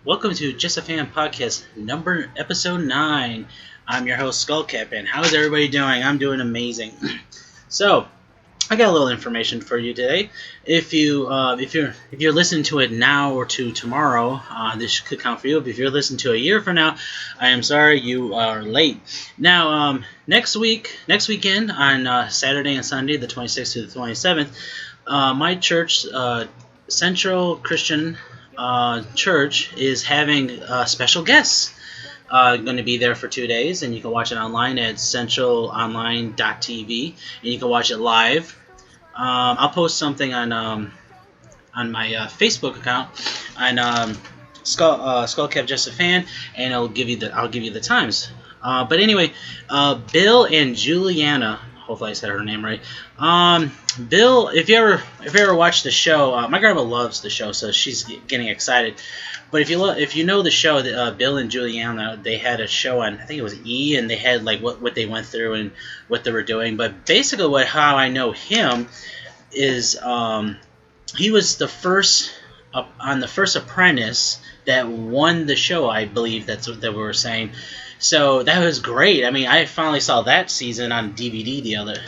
Welcome to Just a Fan Podcast, episode 9. I'm your host, Skullcap, and how's everybody doing? I'm doing amazing. So, I got a little information for you today. If you're listening to it now or to tomorrow, this could count for you. But if you're listening to a year from now, I am sorry you are late. Now, next weekend on Saturday and Sunday, the 26th to the 27th, my church, Central Christian Church, is having special guests. Going to be there for 2 days, and you can watch it online at centralonline.tv, and you can watch it live. I'll post something on my Facebook account on Skullcap Just a Fan, and I'll give you the times. But anyway, Bill and Juliana. Hopefully I said her name right. Bill, if you ever watched the show, my grandma loves the show, so she's getting excited. But if you know the show, Bill and Juliana, they had a show on, I think it was E, and they had like what they went through and what they were doing. But basically, how I know him is he was the first on the first Apprentice that won the show. I believe that's what they were saying. So that was great. I mean, I finally saw that season on DVD the other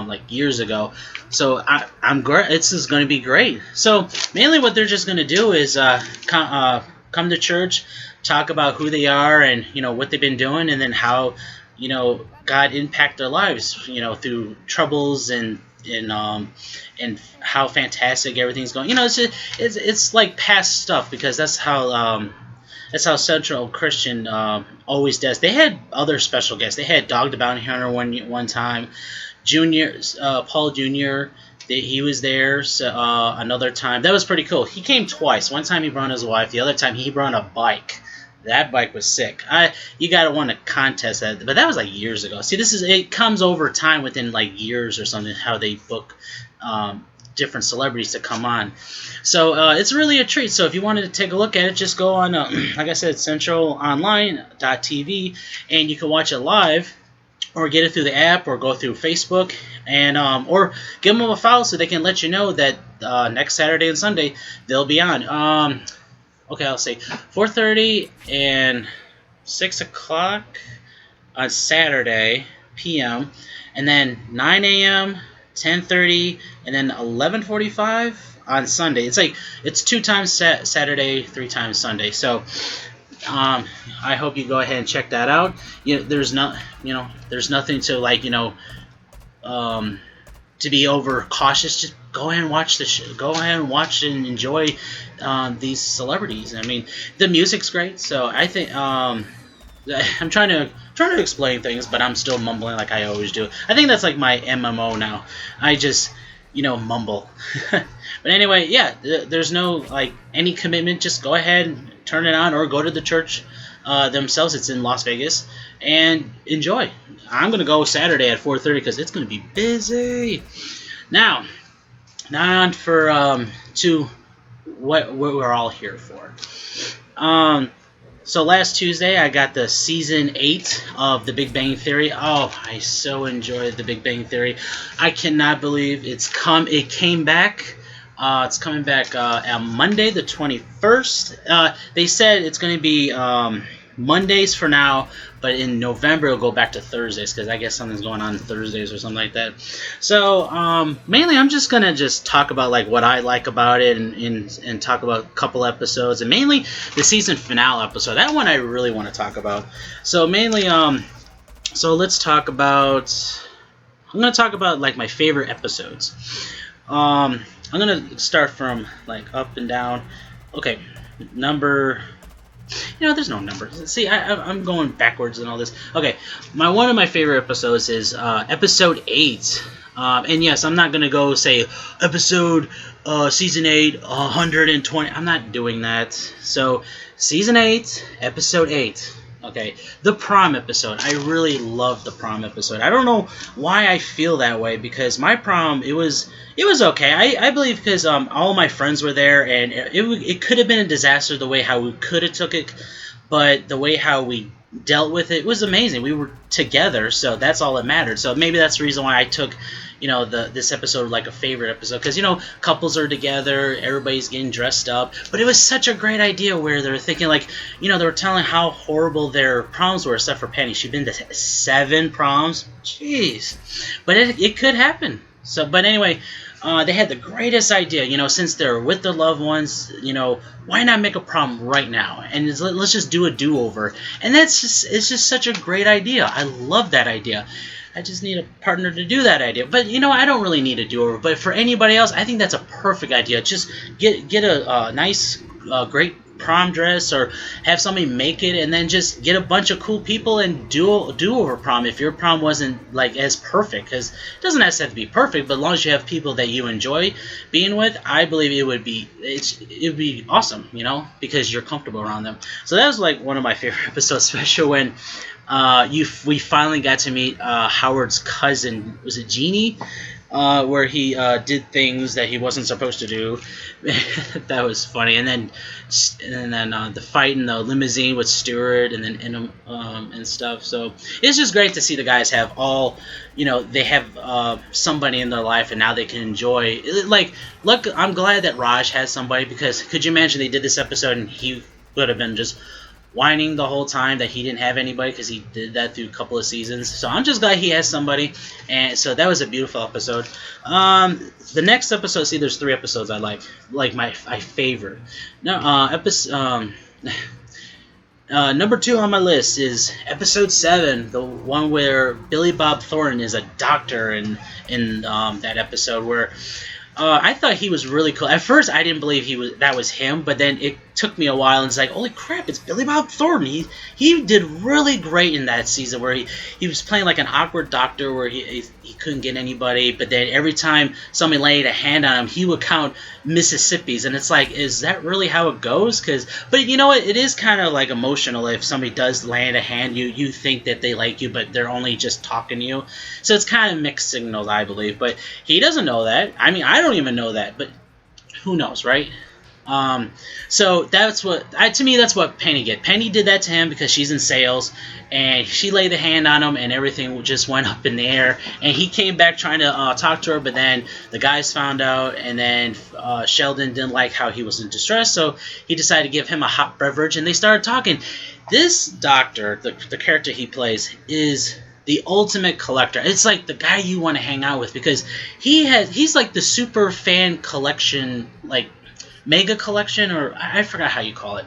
like years ago. So I'm great. This is going to be great. So mainly what they're just going to do is come to church, talk about who they are and what they've been doing, and then how God impacted their lives through troubles and how fantastic everything's going. It's like past stuff, because that's how Central Christian always does. They had other special guests. They had Dog the Bounty Hunter one time. Paul Jr. He was there another time. That was pretty cool. He came twice. One time he brought his wife. The other time he brought a bike. That bike was sick. You gotta want to contest that, but that was like years ago. See, it comes over time, within like years or something, how they book different celebrities to come on. So it's really a treat. So if you wanted to take a look at it, just go on, like I said, centralonline.tv, and you can watch it live, or get it through the app, or go through Facebook, and or give them a follow so they can let you know that next Saturday and Sunday they'll be on. Okay, I'll say 4:30 and 6 o'clock on Saturday p.m., and then 9 a.m., 10:30, and then 11:45 on Sunday. It's 2 times Saturday, 3 times Sunday. So I hope you go ahead and check that out. There's nothing to to be over cautious. Just go ahead and watch the show. Go ahead and watch and enjoy these celebrities. I mean, the music's great. So I think I'm trying to explain things, but I'm still mumbling like I always do. I think that's like my MMO now. I just mumble. But anyway, yeah, there's no any commitment. Just go ahead and turn it on, or go to the church themselves. It's in Las Vegas, and enjoy. I'm gonna go Saturday at 4:30 because it's gonna be busy. Now on for to what we're all here for. So last Tuesday, I got the season 8 of The Big Bang Theory. Oh, I so enjoyed The Big Bang Theory. I cannot believe it came back. It's coming back on Monday, the 21st. They said it's going to be Mondays for now, but in November it'll go back to Thursdays, because I guess something's going on Thursdays or something like that. So mainly I'm just gonna talk about what I like about it, and talk about a couple episodes, and mainly the season finale episode. That one I really want to talk about. So mainly so let's talk about. I'm gonna talk about my favorite episodes. I'm gonna start from up and down. Okay, number. There's no numbers. See, I'm going backwards and all this. Okay, one of my favorite episodes is episode 8. And yes, I'm not gonna go say episode season 8 120. I'm not doing that. So season 8, episode 8. Okay, the prom episode. I really love the prom episode. I don't know why I feel that way, because my prom, it was okay. I believe because all my friends were there, and it could have been a disaster the way how we could have took it, but the way how we dealt with it. It was amazing. We were together, so that's all that mattered. So maybe that's the reason why I took, this episode like a favorite episode, because couples are together, everybody's getting dressed up, but it was such a great idea where they're thinking like, they were telling how horrible their proms were, except for Penny. She'd been to 7 proms. Jeez, but it could happen. So, but anyway. They had the greatest idea, since they're with their loved ones, why not make a prom right now? And let's just do a do-over. And it's just such a great idea. I love that idea. I just need a partner to do that idea. But, I don't really need a do-over. But for anybody else, I think that's a perfect idea. Just get a nice, great prom dress, or have somebody make it, and then just get a bunch of cool people and do over prom if your prom wasn't like as perfect, because it doesn't have to be perfect, but as long as you have people that you enjoy being with, I believe it would be awesome, because you're comfortable around them. So that was like one of my favorite episodes, especially when we finally got to meet Howard's cousin. Was it Jeannie? Where he did things that he wasn't supposed to do. That was funny. And then the fight in the limousine with Stewart, and then and stuff. So it's just great to see the guys have all, they have somebody in their life, and now they can enjoy. Like, look, I'm glad that Raj has somebody, because could you imagine they did this episode and he would have been just whining the whole time that he didn't have anybody, because he did that through a couple of seasons. So I'm just glad he has somebody, and so that was a beautiful episode. The next episode, see, there's 3 episodes I like my favorite. No, number 2 on my list is episode 7, the one where Billy Bob Thornton is a doctor in that episode, where I thought he was really cool. At first, I didn't believe that was him, but then it took me a while, and it's like, holy crap, it's Billy Bob Thornton. He did really great in that season, where he was playing like an awkward doctor where he couldn't get anybody, but then every time somebody laid a hand on him, he would count Mississippi's, and it's like, is that really how it goes? But you know what? It is kind of like emotional if somebody does land a hand. You think that they like you, but they're only just talking to you. So it's kind of mixed signals, I believe. But he doesn't know that. I mean, I don't even know that, but who knows, right? So that's to me, that's what Penny did. Penny did that to him because she's in sales, and she laid the hand on him, and everything just went up in the air. And he came back trying to talk to her, but then the guys found out, and then Sheldon didn't like how he was in distress, so he decided to give him a hot beverage, and they started talking. This doctor, the character he plays, is the ultimate collector. It's like the guy you want to hang out with, because he's like the super fan collection, like mega collection, or I forgot how you call it,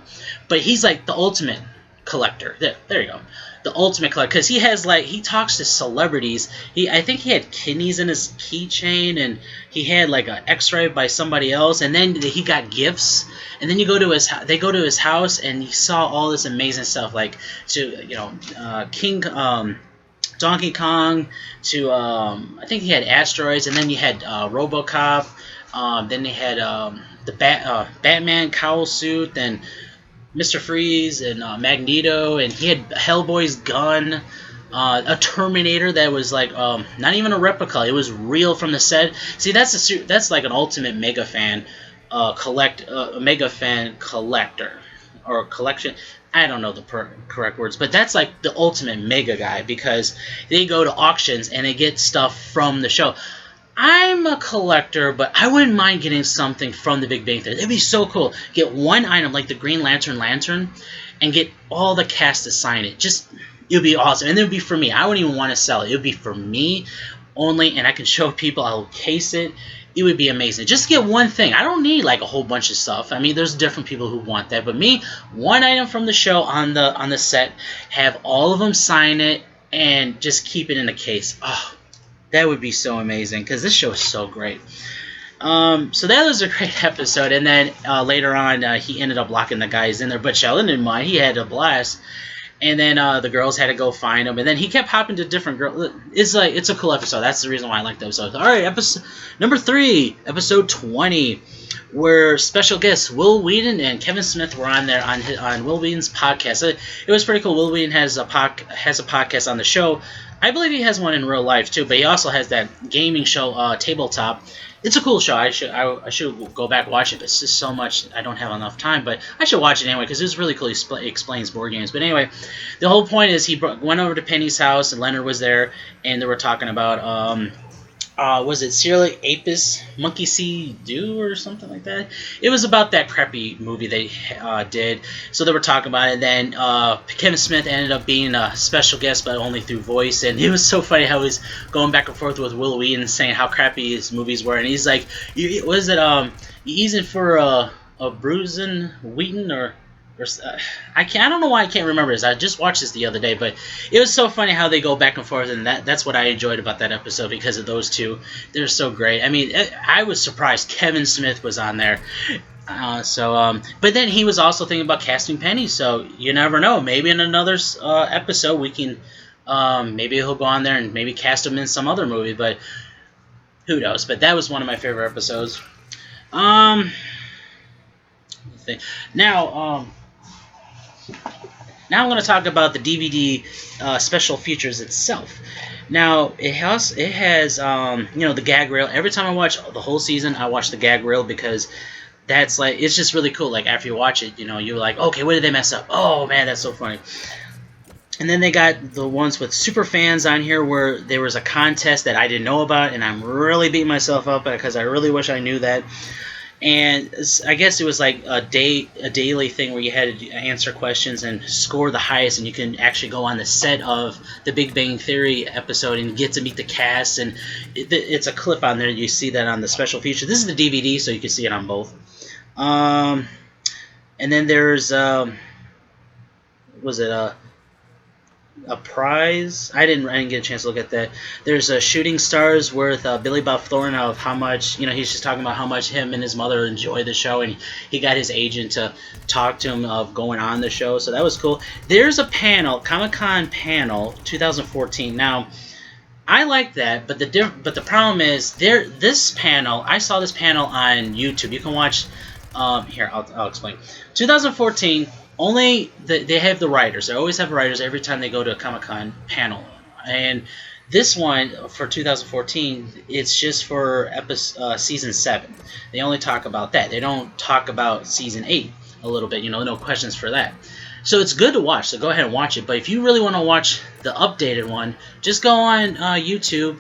but he's like the ultimate collector. There you go, the ultimate collector, because he talks to celebrities. I think he had kidneys in his keychain, and he had like an X-ray by somebody else, and then he got gifts, and then they go to his house, and he saw all this amazing stuff, like King Donkey Kong, to I think he had asteroids, and then you had RoboCop. Then they had the Batman cowl suit, and Mr. Freeze, and Magneto, and he had Hellboy's gun, a Terminator that was like not even a replica; it was real from the set. See, that's like an ultimate mega fan mega fan collector, or collection. I don't know the correct words, but that's like the ultimate mega guy, because they go to auctions and they get stuff from the show. I'm a collector, but I wouldn't mind getting something from the Big Bang Theory. It'd be so cool. Get one item, like the Green Lantern, and get all the cast to sign it. It would be awesome. And it would be for me. I wouldn't even want to sell it. It would be for me only, and I can show people. I'll case it. It would be amazing. Just get one thing. I don't need like a whole bunch of stuff. I mean, there's different people who want that, but me, one item from the show on the set, have all of them sign it, and just keep it in a case. Oh, that would be so amazing, because this show is so great. So that was a great episode, and then later on, he ended up locking the guys in there, but Sheldon didn't mind. He had a blast. And then the girls had to go find him, and then he kept hopping to different girls. It's a cool episode. That's the reason why I like the episode. All right, episode number 3, episode 20, where special guests Will Wheaton and Kevin Smith were on there on Will Wheaton's podcast. It was pretty cool. Will Wheaton has a podcast on the show. I believe he has one in real life too, but he also has that gaming show, Tabletop. It's a cool show. I should go back and watch it, but it's just so much I don't have enough time. But I should watch it anyway because it's really cool. He explains board games. But anyway, the whole point is he went over to Penny's house and Leonard was there, and they were talking about was it Serial Apis Monkey See Do or something like that? It was about that crappy movie they did. So they were talking about it. And then Kevin Smith ended up being a special guest, but only through voice. And it was so funny how he was going back and forth with Will Wheaton, saying how crappy his movies were. And he's like, "Was it easing for a bruising Wheaton or?" I don't know why I can't remember this. I just watched this the other day, but it was so funny how they go back and forth, and that's what I enjoyed about that episode because of those two. They're so great. I mean, I was surprised Kevin Smith was on there. But then he was also thinking about casting Penny, so you never know. Maybe in another episode we can, maybe he'll go on there and maybe cast him in some other movie, but who knows? But that was one of my favorite episodes. Now, Now I'm going to talk about the DVD special features itself. Now it has the gag reel. Every time I watch the whole season, I watch the gag reel because that's like it's just really cool. Like after you watch it, you're like, okay, what did they mess up? Oh man, that's so funny. And then they got the ones with super fans on here where there was a contest that I didn't know about, and I'm really beating myself up because I really wish I knew that. And I guess it was like a daily thing where you had to answer questions and score the highest, and you can actually go on the set of the Big Bang Theory episode and get to meet the cast. And it's a clip on there. You see that on the special feature. This is the DVD, so you can see it on both. And then there's was it a prize? I didn't get a chance to look at that. There's a Shooting Stars with Billy Bob Thornton of how much he's just talking about how much him and his mother enjoy the show, and he got his agent to talk to him of going on the show, so that was cool. There's a panel, Comic-Con panel 2014. Now I like that, but the problem is this panel. I saw this panel on YouTube. You can watch. Here I'll explain. 2014. Only they have the writers. They always have writers every time they go to a Comic-Con panel. And this one for 2014, it's just for season 7. They only talk about that. They don't talk about season 8 a little bit. No questions for that. So it's good to watch. So go ahead and watch it. But if you really want to watch the updated one, just go on YouTube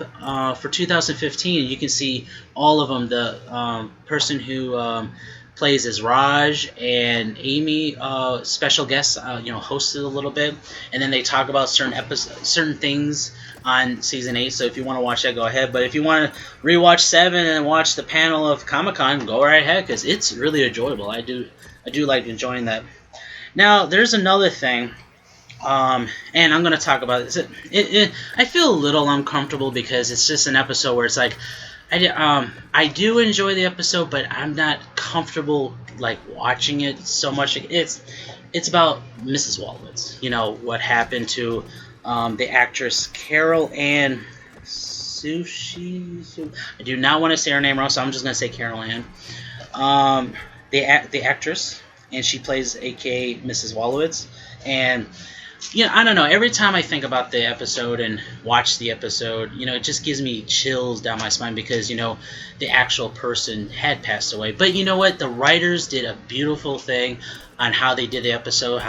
for 2015. You can see all of them. The person who plays as Raj and Amy, special guests, hosted a little bit, and then they talk about certain things on season 8. So if you want to watch that, go ahead. But if you want to rewatch 7 and watch the panel of Comic-Con, go right ahead because it's really enjoyable. I do like enjoying that. Now there's another thing, and I'm going to talk about this. I feel a little uncomfortable because it's just an episode where it's like. I do enjoy the episode, but I'm not comfortable like watching it so much. It's about Mrs. Wolowitz. What happened to the actress Carol Ann Sushi. I do not want to say her name wrong, so I'm just gonna say Carol Ann. The actress, and she plays AKA Mrs. Wolowitz, and. I don't know. Every time I think about the episode and watch the episode, it just gives me chills down my spine because, the actual person had passed away. But you know what? The writers did a beautiful thing on how they did the episode,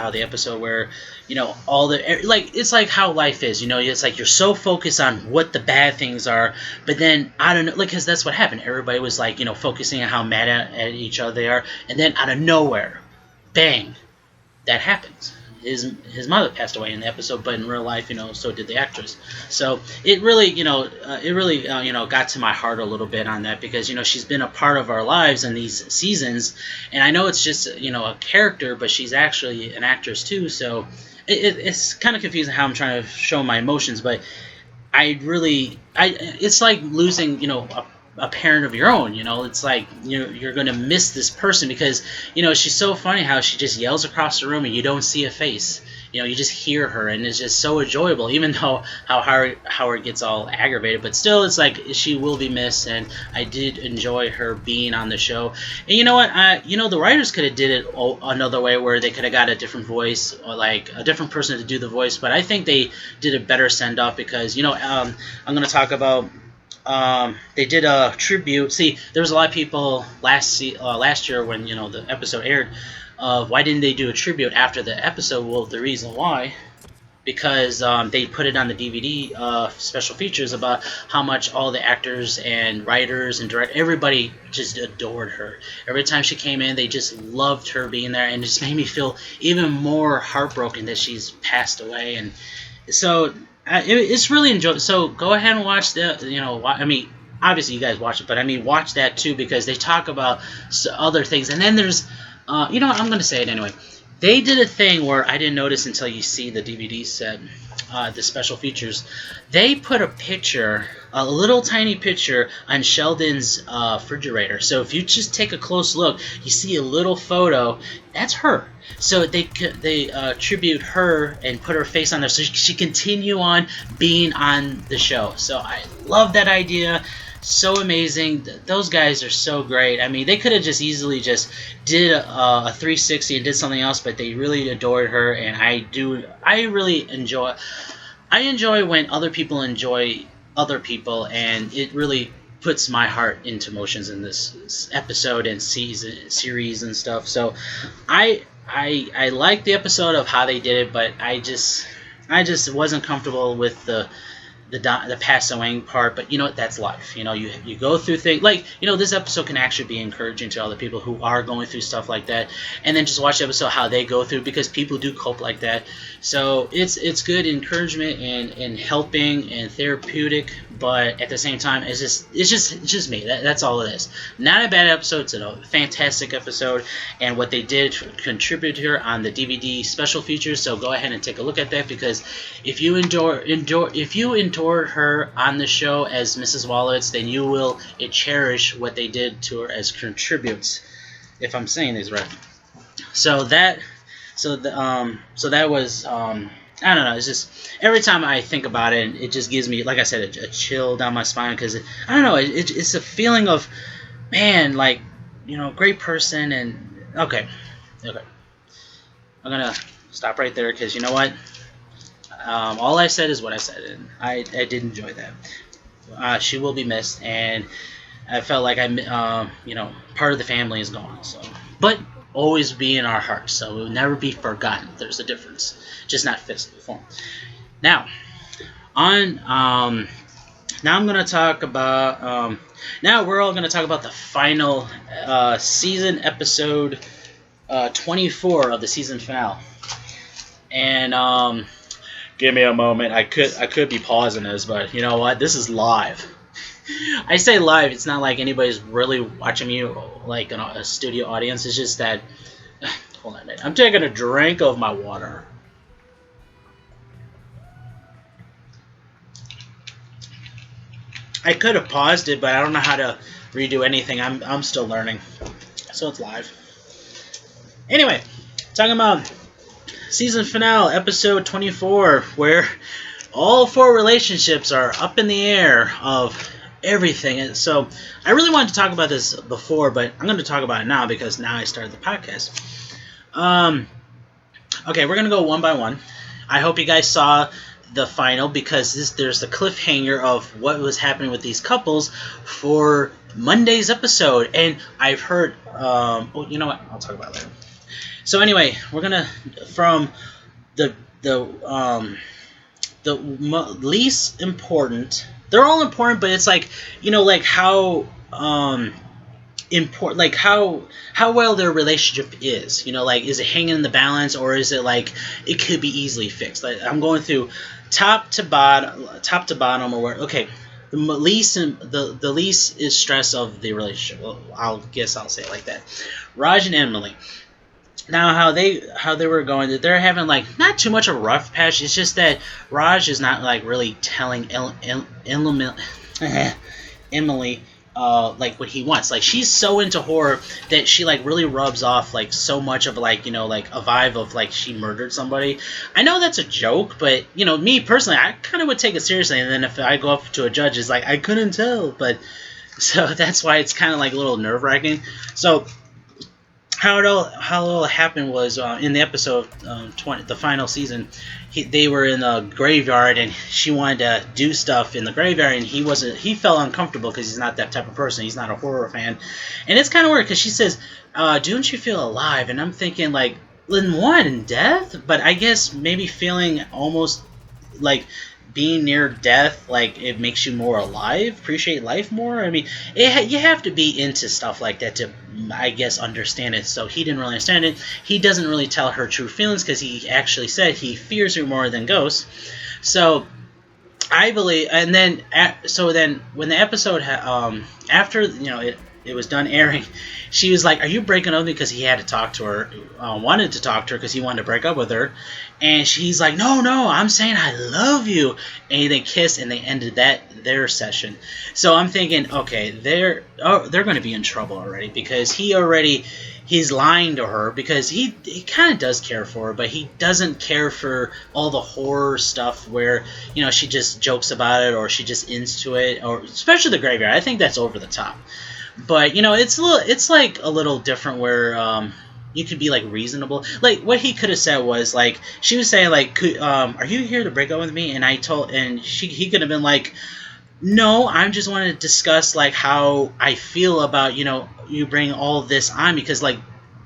where, it's like how life is, it's like you're so focused on what the bad things are, but then, I don't know, because that's what happened. Everybody was like, focusing on how mad at each other they are, and then out of nowhere, bang, that happens. His mother passed away in the episode, but in real life, so did the actress. So it really, got to my heart a little bit on that because, she's been a part of our lives in these seasons, and I know it's just, a character, but she's actually an actress too. So it's kind of confusing how I'm trying to show my emotions, but it's like losing, a parent of your own. It's like you're going to miss this person because she's so funny how she just yells across the room and you don't see a face. You just hear her, and it's just so enjoyable, even though how Howard gets all aggravated, but still it's like she will be missed, and I did enjoy her being on the show. And you know what, the writers could have did it another way where they could have got a different voice or like a different person to do the voice, but I think they did a better send off because I'm going to talk about they did a tribute. See, there was a lot of people last year when the episode aired. Why didn't they do a tribute after the episode? Well, the reason why, because they put it on the DVD special features about how much all the actors and writers and everybody just adored her. Every time she came in, they just loved her being there, and it just made me feel even more heartbroken that she's passed away. And so it's really enjoyable. So go ahead and watch obviously you guys watch it, but watch that too, because they talk about other things. And then there's, I'm going to say it anyway. They did a thing where I didn't notice until you see the DVD set, the special features. They put a little tiny picture on Sheldon's refrigerator. So if you just take a close look, you see a little photo. That's her. So they tribute her and put her face on there so she continue on being on the show. So I love that idea. So amazing. Those guys are so great. They could have just easily just did a 360 and did something else, but they really adored her, and I really enjoy when other people enjoy other people, and it really puts my heart into motions in this episode and series and stuff. So I like the episode of how they did it, but I just wasn't comfortable with the pass away part. But that's life. You go through things like, this episode can actually be encouraging to other people who are going through stuff like that, and then just watch the episode how they go through, because people do cope like that. So it's good encouragement and helping and therapeutic, but at the same time it's just me. That's all it is. Not a bad episode. It's a fantastic episode, and what they did contribute here on the DVD special features. So go ahead and take a look at that, because if you endured her on the show as Mrs. Wallowitz, then you will cherish what they did to her as contributes, if I'm saying this right. So that was I don't know. It's just every time I think about it, it just gives me, like I said, a chill down my spine, because I don't know. It's a feeling of, man, like, great person. And okay, I'm gonna stop right there, because you know what? All I said is what I said, and I did enjoy that. She will be missed, and I felt like part of the family is gone. So, but always be in our hearts, so it will never be forgotten. There's a difference, just not physical form. Now, now I'm gonna talk about. Now we're all gonna talk about the final season episode 24 of the season finale, and give me a moment. I could be pausing this, but you know what? This is live. I say live. It's not like anybody's really watching me like a studio audience. It's just that. Hold on a minute. I'm taking a drink of my water. I could have paused it, but I don't know how to redo anything. I'm still learning, so it's live. Anyway, talking about season finale, episode 24, where all 4 relationships are up in the air of everything. And so I really wanted to talk about this before, but I'm going to talk about it now, because now I started the podcast. Okay, we're going to go one by one. I hope you guys saw the final, because there's the cliffhanger of what was happening with these couples for Monday's episode. And I've heard, you know what? I'll talk about it later. So anyway, we're gonna, from the least important. They're all important, but it's like, like how important, like how well their relationship is. Like, is it hanging in the balance, or is it like it could be easily fixed? Like, I'm going through top to bottom, or where. Okay, the least is stress of the relationship. Well, I'll say it like that. Raj and Emily. Now, how they were going, they're having like not too much of a rough patch. It's just that Raj is not like really telling Emily like what he wants. Like, she's so into horror that she like really rubs off like so much of like like a vibe of like she murdered somebody. I know that's a joke, but me personally, I kind of would take it seriously. And then if I go up to a judge, it's like I couldn't tell. But so that's why it's kind of like a little nerve-wracking. So how it all happened was in the episode 20, the final season. They were in a graveyard, and she wanted to do stuff in the graveyard, and he felt uncomfortable because he's not that type of person. He's not a horror fan, and it's kind of weird because she says, "Don't you feel alive?" And I'm thinking like, in what, in death? But I guess maybe feeling almost like being near death, like it makes you more alive, appreciate life more. I mean, you have to be into stuff like that to, I guess, understand it. So he didn't really understand it. He doesn't really tell her true feelings because he actually said he fears her more than ghosts. So I believe, and then so then when the episode after it was done airing, she was like, "Are you breaking up?" Because he had to talk to her, wanted to talk to her because he wanted to break up with her, and she's like, "No, no, I'm saying I love you," and they kissed and they ended their session. So I'm thinking, okay, they're going to be in trouble already because he's lying to her because he kind of does care for her, but he doesn't care for all the horror stuff where she just jokes about it or she just into it, or especially the graveyard. I think that's over the top. But it's like a little different where you could be like reasonable. Like what he could have said was like, she was saying like, are you here to break up with me? And he could have been like, no, I just want to discuss like how I feel about you bring all of this on me, because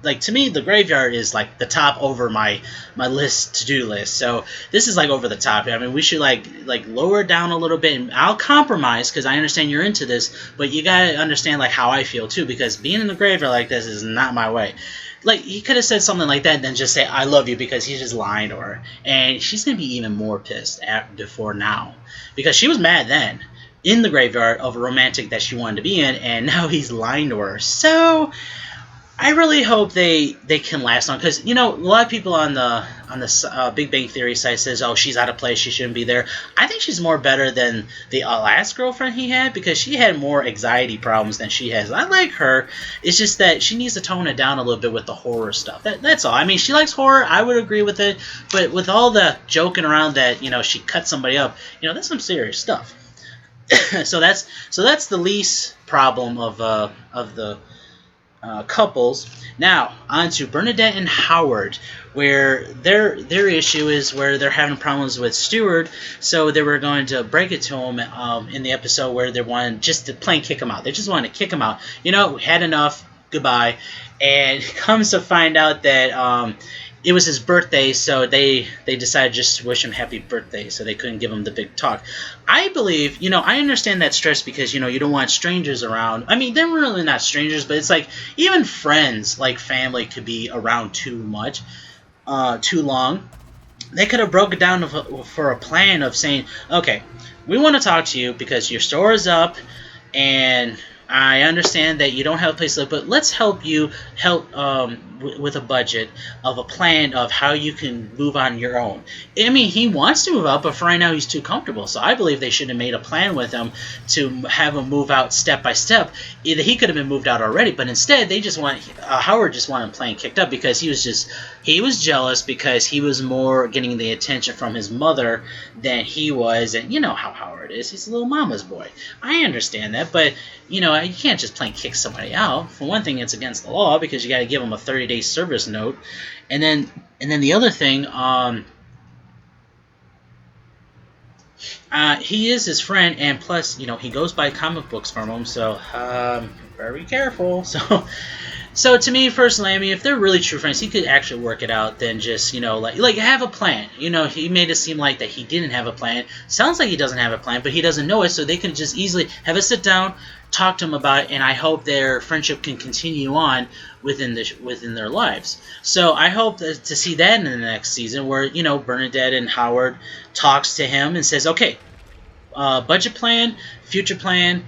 like to me the graveyard is like the top over my to-do list. So this is like over the top. I mean, we should like lower it down a little bit, and I'll compromise because I understand you're into this, but you gotta understand like how I feel too, because being in the graveyard like this is not my way. Like he could have said something like that, and then just say I love you, because he's just lying to her, and she's gonna be even more pissed before now, because she was mad then in the graveyard of a romantic that she wanted to be in, and now he's lying to her. So I really hope they can last on, because a lot of people on the Big Bang Theory site says, oh, she's out of place, she shouldn't be there. I think she's more better than the last girlfriend he had, because she had more anxiety problems than she has. I like her. It's just that she needs to tone it down a little bit with the horror stuff. That's all. I mean, she likes horror. I would agree with it, but with all the joking around that she cut somebody up, that's some serious stuff. so that's the least problem of the couples. Now, on to Bernadette and Howard, where their issue is where they're having problems with Stewart, so they were going to break it to him in the episode where they wanted just to plain kick him out. They just wanted to kick him out. Had enough, goodbye. And comes to find out that it was his birthday, so they decided just to wish him happy birthday, so they couldn't give him the big talk. I believe, I understand that stress because, you don't want strangers around. I mean, they're really not strangers, but it's like even friends, like family, could be around too much, too long. They could have broken it down for a plan of saying, okay, we want to talk to you because your store is up, and I understand that you don't have a place to live, but let's help you with a budget of a plan of how you can move on your own. I mean, he wants to move out, but for right now he's too comfortable. So I believe they should have made a plan with him to have him move out step by step. Either he could have been moved out already, but instead they just Howard just wanted him plain kicked up because he was jealous because he was more getting the attention from his mother than he was, and you know how Howard is. He's a little mama's boy. I understand that, but you can't just plain kick somebody out. For one thing, it's against the law because you got to give them a 30-day service note, and then the other thing, he is his friend, and plus, he goes buy comic books from him, so very careful. So to me personally, I mean, if they're really true friends, he could actually work it out than just, like have a plan. He made it seem like that he didn't have a plan. Sounds like he doesn't have a plan, but he doesn't know it, so they can just easily have a sit down, talk to him about it, and I hope their friendship can continue on within their lives. So I hope to see that in the next season where, Bernadette and Howard talks to him and says, okay, budget plan, future plan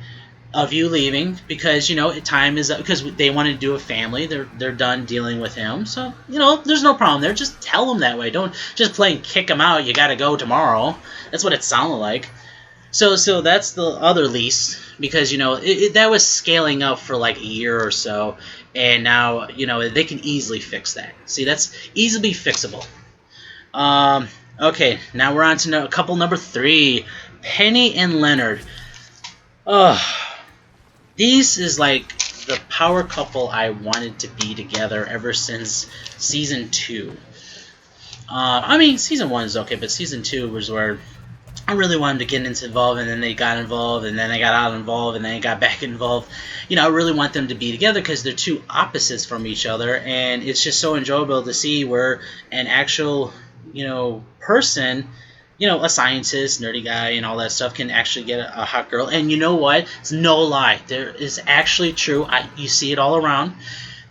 of you leaving because time is up, because they want to do a family. They're done dealing with him, so there's no problem there. Just tell them that way. Don't just plain kick him out. You got to go tomorrow. That's what it sounded like. So that's the other lease, because that was scaling up for like a year or so, and now they can easily fix that. See, that's easily fixable. Okay, now we're on to couple number 3, Penny and Leonard. These is like the power couple I wanted to be together ever since season 2. I mean, season 1 is okay, but season 2 was where I really wanted to get involved, and then they got involved, and then they got out involved, and then they got back involved. You know, I really want them to be together because they're two opposites from each other, and it's just so enjoyable to see where an actual, you know, person, you know, a scientist, nerdy guy, and all that stuff can actually get a hot girl. And you know what? It's no lie. There is actually true. You see it all around.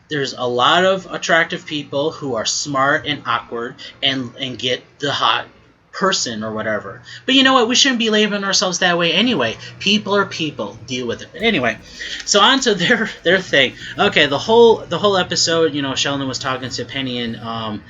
There's a lot of attractive people who are smart and awkward and get the hot person or whatever. But you know what? We shouldn't be labeling ourselves that way anyway. People are people. Deal with it. But anyway, so on to their thing. Okay, the whole episode, you know, Sheldon was talking to Penny and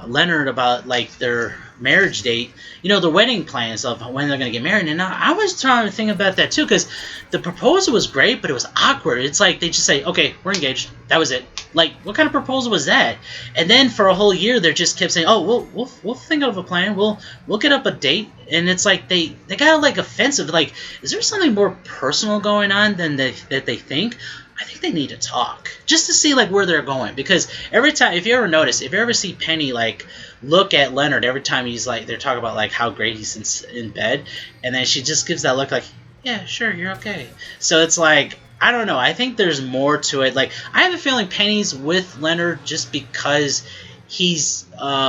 Leonard about like their marriage date, you know, the wedding plans of when they're going to get married. And I was trying to think about that too, because the proposal was great, but it was awkward. It's like they just say, okay, we're engaged. That was it. Like, what kind of proposal was that? And then for a whole year, they just kept saying, oh, we'll think of a plan. We'll get up a date. And it's like they got like offensive. Like, is there something more personal going on than that they think? I think they need to talk just to see like where they're going, because every time, if you ever notice, if you ever see Penny like look at Leonard every time he's like they're talking about like how great he's in bed, and then she just gives that look like, yeah, sure, you're okay. So it's like, I don't know. I think there's more to it. Like, I have a feeling Penny's with Leonard just because he's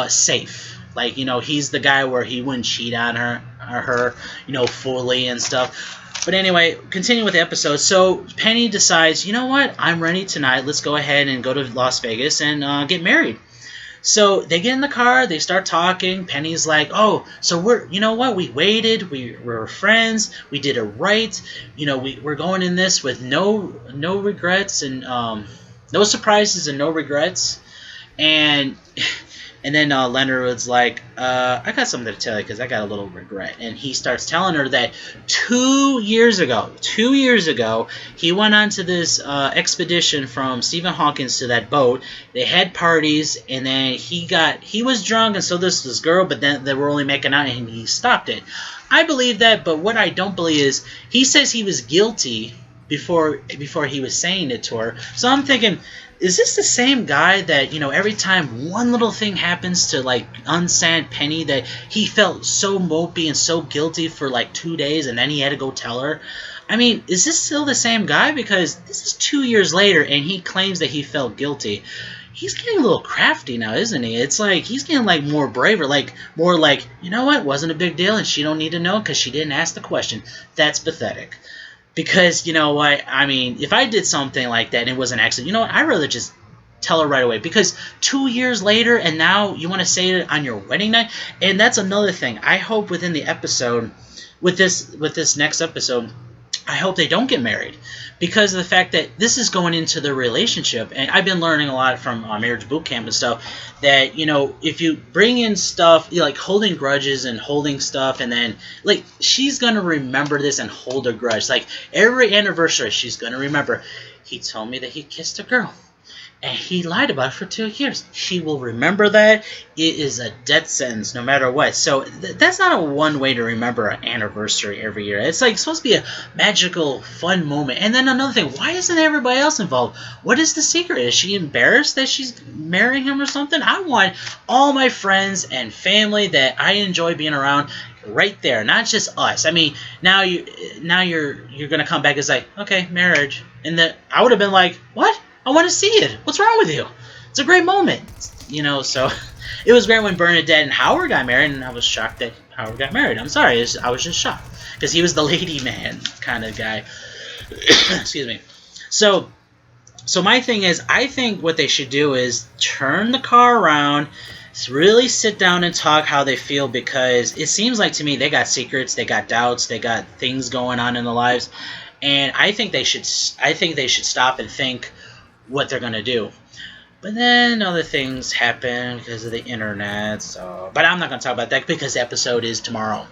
safe. Like, you know, he's the guy where he wouldn't cheat on her, you know, fully and stuff. But anyway, continue with the episode. So Penny decides, you know what? I'm ready tonight. Let's go ahead and go to Las Vegas and get married. So they get in the car. They start talking. Penny's like, oh, so you know what? We waited. We were friends. We did it right. You know, we're going in this with no regrets and no surprises and no regrets. And then Leonard was like, I got something to tell you because I got a little regret. And he starts telling her that 2 years ago, he went on to this expedition from Stephen Hawkins to that boat. They had parties, and then he was drunk, and so this girl, but then they were only making out, and he stopped it. I believe that, but what I don't believe is he says he was guilty before he was saying it to her. So I'm thinking, is this the same guy that, you know, every time one little thing happens to, like, unsand Penny that he felt so mopey and so guilty for, like, 2 days and then he had to go tell her? I mean, is this still the same guy? Because this is 2 years later and he claims that he felt guilty. He's getting a little crafty now, isn't he? It's like he's getting, like, more braver, like, more like, you know what, wasn't a big deal and she don't need to know because she didn't ask the question. That's pathetic. Because, you know what, I mean, if I did something like that and it was an accident, you know what, I'd rather just tell her right away. Because 2 years later and now you want to say it on your wedding night? And that's another thing. I hope within the episode, with this next episode, I hope they don't get married. Because of the fact that this is going into their relationship. And I've been learning a lot from marriage boot camp and stuff. That, you know, if you bring in stuff, you know, like holding grudges and holding stuff. And then, like, she's going to remember this and hold a grudge. Like, every anniversary, she's going to remember. He told me that he kissed a girl. And he lied about it for 2 years. She will remember that. It is a death sentence no matter what. So that's not a one way to remember an anniversary every year. It's like supposed to be a magical, fun moment. And then another thing, why isn't everybody else involved? What is the secret? Is she embarrassed that she's marrying him or something? I want all my friends and family that I enjoy being around right there, not just us. I mean, now you're gonna come back and say, okay, marriage, and then I would have been like, what? I want to see it. What's wrong with you? It's a great moment. You know, so it was great when Bernadette and Howard got married, and I was shocked that Howard got married. I'm sorry. I was just shocked. Because he was the lady man kind of guy. Excuse me. So my thing is, I think what they should do is turn the car around, really sit down and talk how they feel, because it seems like to me they got secrets, they got doubts, they got things going on in their lives. And I think they should stop and think what they're going to do. But then other things happen because of the internet. So, but I'm not going to talk about that because the episode is tomorrow.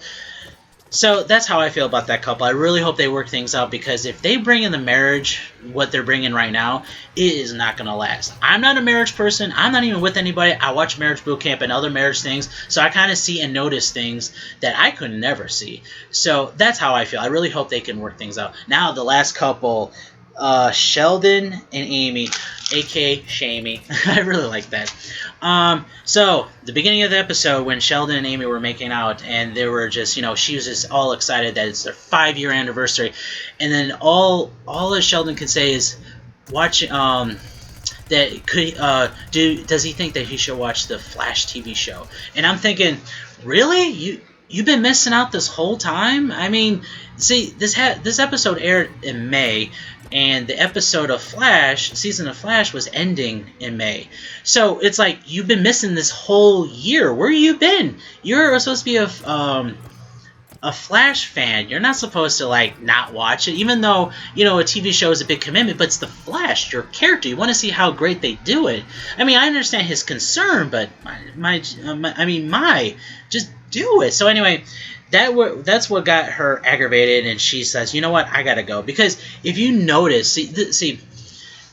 So that's how I feel about that couple. I really hope they work things out, because if they bring in the marriage, what they're bringing right now, it is not going to last. I'm not a marriage person. I'm not even with anybody. I watch Marriage Boot Camp and other marriage things, so I kind of see and notice things that I could never see. So that's how I feel. I really hope they can work things out. Now, the last couple, Sheldon and Amy, aka Shamey. I really like that. So the beginning of the episode when Sheldon and Amy were making out, and they were just, she was just all excited that it's their 5-year anniversary, and then all that Sheldon can say is, watch. That could does he think that he should watch the Flash TV show? And I'm thinking, really, you've been missing out this whole time. I mean, see, this episode aired in May, and the episode of Flash, season of Flash, was ending in May. So it's like you've been missing this whole year. Where you been? You're supposed to be a Flash fan. You're not supposed to not watch it, even though a TV show is a big commitment. But it's the Flash, your character. You want to see how great they do it. I mean, I understand his concern, but just do it. So anyway, that's what got her aggravated, and she says, "You know what? I gotta go." Because if you notice, see,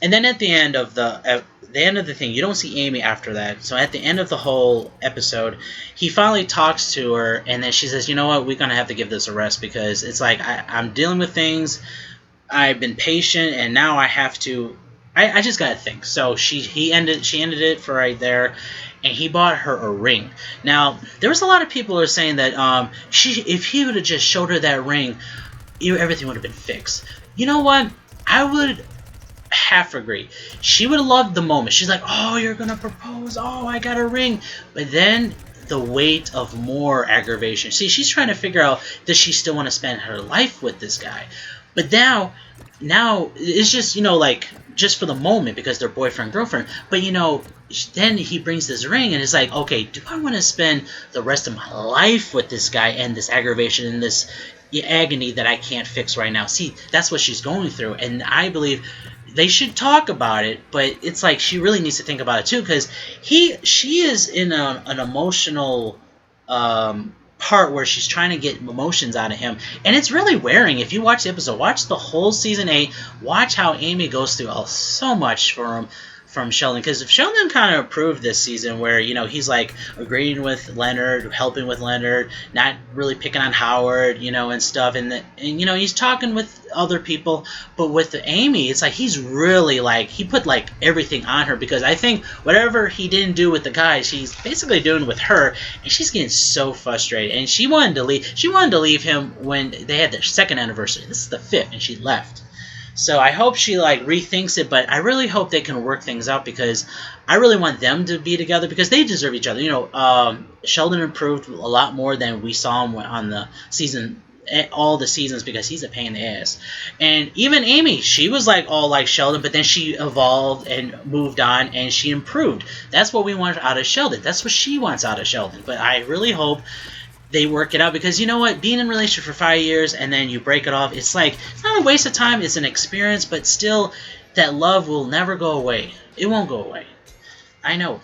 and then at the end of the thing, you don't see Amy after that. So at the end of the whole episode, he finally talks to her, and then she says, "You know what? We're gonna have to give this a rest because it's like I'm dealing with things. I've been patient, and now I have to. I just gotta think." So she ended it for right there, and he bought her a ring. Now there was a lot of people who are saying that if he would have just showed her that ring, everything would have been fixed. You know what? I would half agree. She would have loved the moment. She's like, "Oh, you're gonna propose. Oh, I got a ring." But then the weight of more aggravation. See, she's trying to figure out, does she still want to spend her life with this guy? But now it's just just for the moment because they're boyfriend girlfriend. But then he brings this ring and it's like, okay, do I want to spend the rest of my life with this guy and this aggravation and this agony that I can't fix right now? See, that's what she's going through, and I believe they should talk about it, but it's like she really needs to think about it too, because she is in an emotional part where she's trying to get emotions out of him, and it's really wearing. If you watch the episode, watch the whole season 8, watch how Amy goes through so much from Sheldon, because Sheldon kind of improved this season where he's agreeing with Leonard, helping with Leonard, not really picking on Howard, and stuff, and he's talking with other people. But with Amy, it's like he's really he put everything on her, because I think whatever he didn't do with the guys, he's basically doing with her, and she's getting so frustrated, and she wanted to leave him when they had their 2nd anniversary. This is the 5th, and she left. So I hope she rethinks it, but I really hope they can work things out, because I really want them to be together because they deserve each other. Sheldon improved a lot more than we saw him on the season, all the seasons, because he's a pain in the ass. And even Amy, she was all like Sheldon, but then she evolved and moved on, and she improved. That's what we want out of Sheldon. That's what she wants out of Sheldon. But I really hope they work it out, because you know what, being in a relationship for 5 years and then you break it off, it's not a waste of time, it's an experience, but still that love will never go away. It won't go away. I know.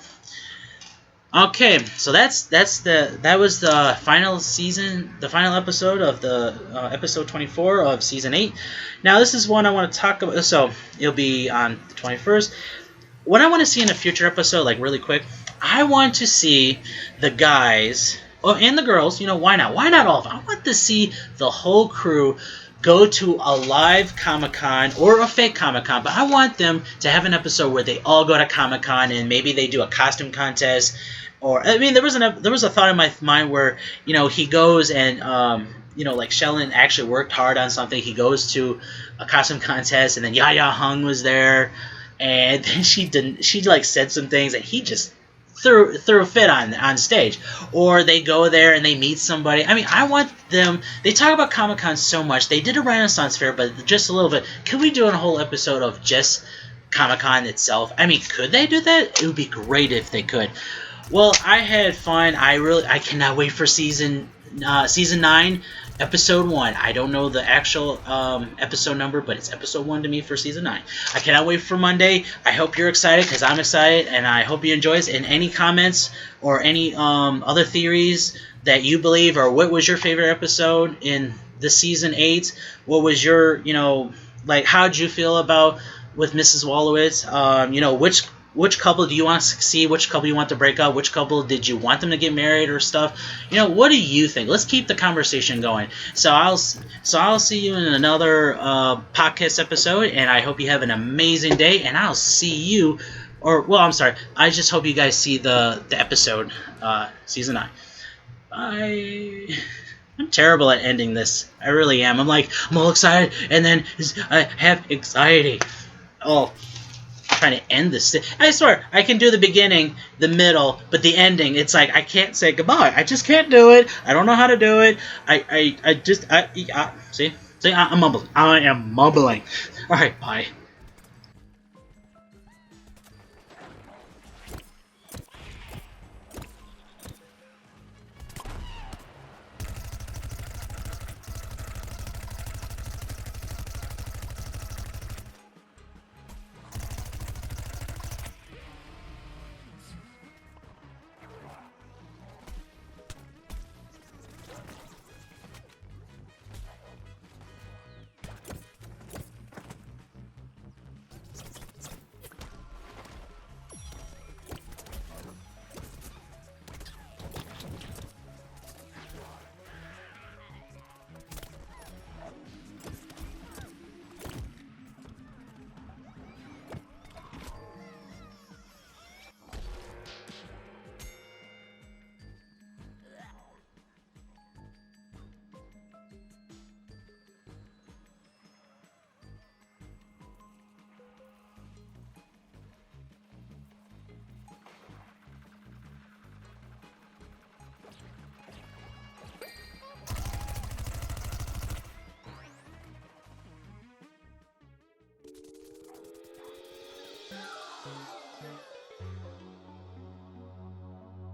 Okay, so that was the final season, the final episode of the episode 24 of season 8. Now this is one I want to talk about, so it'll be on the 21st. What I want to see in a future episode, really quick, I want to see the guys, and the girls, why not? Why not all of them? I want to see the whole crew go to a live Comic-Con or a fake Comic-Con, but I want them to have an episode where they all go to Comic-Con and maybe they do a costume contest. Or, I mean, there was a thought in my mind where, he goes and, Sheldon actually worked hard on something. He goes to a costume contest, and then Yaya Hung was there, and then she said some things, and he just threw a fit on stage. Or they go there and they meet somebody. I mean, I want them. They talk about Comic-Con so much. They did a Renaissance Fair, but just a little bit. Could we do a whole episode of just Comic-Con itself? I mean, could they do that? It would be great if they could. Well, I had fun. I cannot wait for season 9. Episode 1. I don't know the actual episode number, but it's episode 1 to me for season 9. I cannot wait for Monday. I hope you're excited, because I'm excited, and I hope you enjoy this. And any comments or any other theories that you believe, or what was your favorite episode in the season 8? What was your, how'd you feel about with Mrs. Wolowitz? which couple do you want to succeed? Which couple you want to break up? Which couple did you want them to get married or stuff? You know, what do you think? Let's keep the conversation going. So I'll see you in another podcast episode, and I hope you have an amazing day. And I'll see you, I'm sorry. I just hope you guys see the episode, season 9. Bye. I'm terrible at ending this. I really am. I'm all excited, and then I have anxiety. Oh, trying to end this. I swear, I can do the beginning, the middle, but the ending, it's like I can't say goodbye. I just can't do it. I don't know how to do it. See, I'm mumbling. I am mumbling. All right, bye.